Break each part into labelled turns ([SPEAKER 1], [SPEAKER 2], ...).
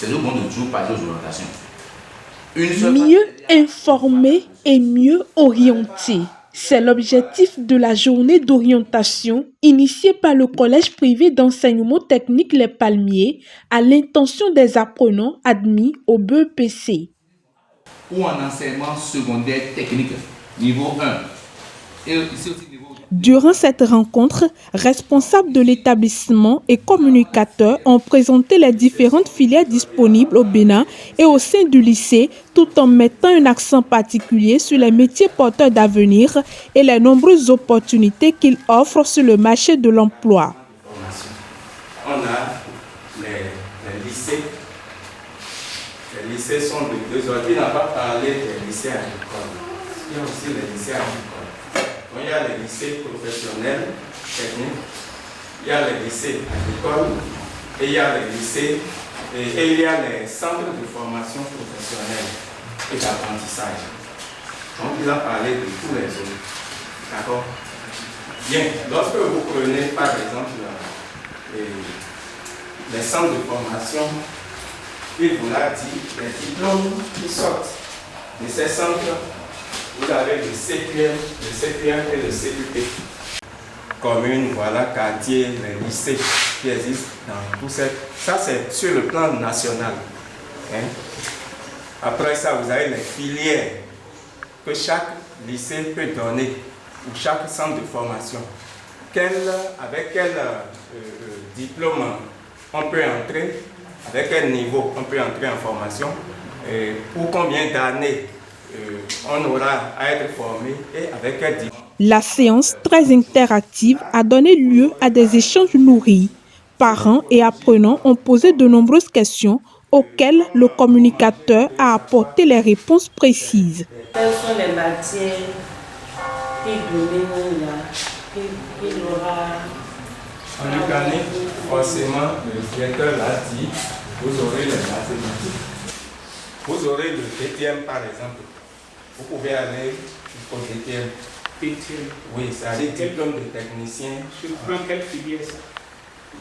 [SPEAKER 1] C'est le bon de toujours parler aux orientations.
[SPEAKER 2] Mieux informé et mieux orienté. C'est l'objectif de la journée d'orientation initiée par le collège privé d'enseignement technique Les Palmiers à l'intention des apprenants admis au BEPC.
[SPEAKER 1] Ou en enseignement secondaire technique, niveau 1. Et ici aussi, niveau 2.
[SPEAKER 2] Durant cette rencontre, responsables de l'établissement et communicateurs ont présenté les différentes filières disponibles au Bénin et au sein du lycée, tout en mettant un accent particulier sur les métiers porteurs d'avenir et les nombreuses opportunités qu'ils offrent sur le marché de l'emploi.
[SPEAKER 3] On a les lycées. Les lycées sont de deux ordres. Il n'a pas parlé des lycées agricoles. Il y a aussi les lycées agricoles. Donc, il y a les lycées professionnels, techniques, il y a les lycées agricoles, et il y a les lycées, et il y a les centres de formation professionnelle et d'apprentissage. Donc, il a parlé de tous les autres. D'accord? Bien, lorsque vous prenez par exemple les centres de formation, il vous l'a dit, les diplômes qui sortent de ces centres, vous avez le CQM et le CQP. Commune, voilà, quartier, les lycées qui existent dans tout ça. Ça, c'est sur le plan national. Hein? Après ça, vous avez les filières que chaque lycée peut donner, ou chaque centre de formation. Avec quel diplôme on peut entrer, avec quel niveau on peut entrer en formation, pour combien d'années on aura à être formé et avec quel diplôme.
[SPEAKER 2] La séance très interactive a donné lieu à des échanges nourris. Parents et apprenants ont posé de nombreuses questions auxquelles le communicateur a apporté les réponses précises.
[SPEAKER 4] Quelles sont les matières qui dominent qu'il aura?
[SPEAKER 3] En mécanique, forcément, le directeur l'a dit, vous aurez les mathématiques. Vous aurez le DTM par exemple. Vous pouvez aller jusqu'au DTM.
[SPEAKER 5] DTM.
[SPEAKER 3] Oui, c'est un diplôme de technicien.
[SPEAKER 5] Je prends quelle filière ça?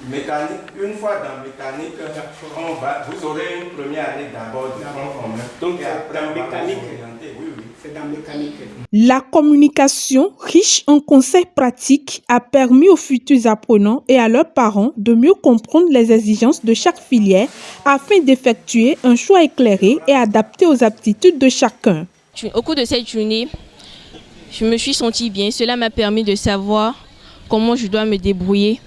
[SPEAKER 3] Mécanique. Une fois dans mécanique, vous aurez une première année d'abord de tronc commun.
[SPEAKER 5] Donc
[SPEAKER 3] et après,
[SPEAKER 5] dans mécanique.
[SPEAKER 3] Oui.
[SPEAKER 5] C'est dans mécanique.
[SPEAKER 2] La communication, riche en conseils pratiques, a permis aux futurs apprenants et à leurs parents de mieux comprendre les exigences de chaque filière afin d'effectuer un choix éclairé et adapté aux aptitudes de chacun.
[SPEAKER 6] Au cours de cette journée, je me suis sentie bien. Cela m'a permis de savoir comment je dois me débrouiller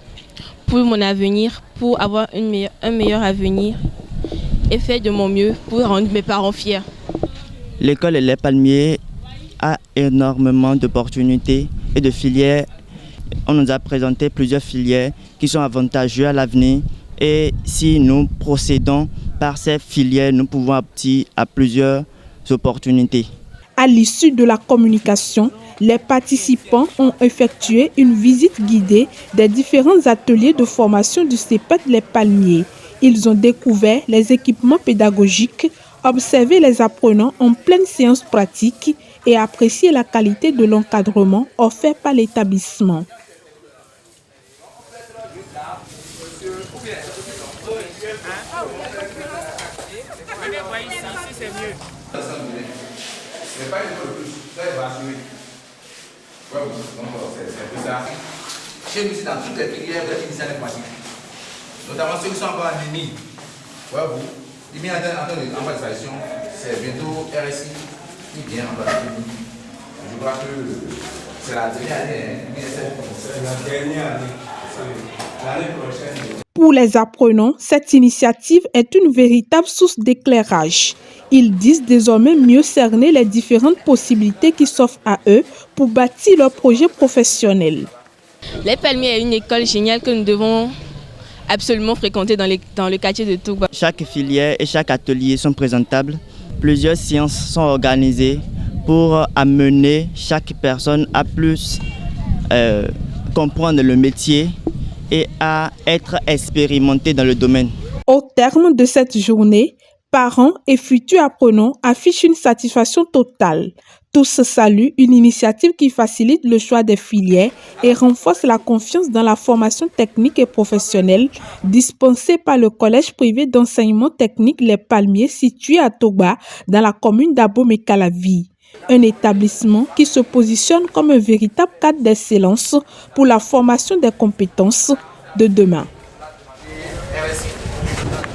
[SPEAKER 6] pour mon avenir, pour avoir un meilleur avenir et faire de mon mieux pour rendre mes parents fiers.
[SPEAKER 7] L'école Les Palmiers a énormément d'opportunités et de filières. On nous a présenté plusieurs filières qui sont avantageuses à l'avenir. Et si nous procédons par ces filières, nous pouvons aboutir à plusieurs opportunités.
[SPEAKER 2] À l'issue de la communication, les participants ont effectué une visite guidée des différents ateliers de formation du CEPET Les Palmiers. Ils ont découvert les équipements pédagogiques, observé les apprenants en pleine séance pratique et apprécié la qualité de l'encadrement offert par l'établissement.
[SPEAKER 1] Chez nous, c'est dans toutes les filières de l'initiale informatique. Notamment ceux qui sont encore en INI. Voyez-vous, l'IMI en bas de tradition, c'est bientôt RSI qui vient en bas de l'IMI. Je crois que c'est la dernière année.
[SPEAKER 3] C'est la dernière année. L'année prochaine.
[SPEAKER 2] Pour les apprenants, cette initiative est une véritable source d'éclairage. Ils disent désormais mieux cerner les différentes possibilités qui s'offrent à eux pour bâtir leur projet professionnel.
[SPEAKER 6] Les Palmiers est une école géniale que nous devons absolument fréquenter dans le quartier de Touba.
[SPEAKER 7] Chaque filière et chaque atelier sont présentables. Plusieurs séances sont organisées pour amener chaque personne à plus comprendre le métier et à être expérimenté dans le domaine.
[SPEAKER 2] Au terme de cette journée, Parents et futurs apprenants affichent une satisfaction totale. Tous saluent une initiative qui facilite le choix des filières et renforce la confiance dans la formation technique et professionnelle dispensée par le collège privé d'enseignement technique Les Palmiers situé à Togba dans la commune d'Abomey-Calavi. Un établissement qui se positionne comme un véritable cadre d'excellence pour la formation des compétences de demain.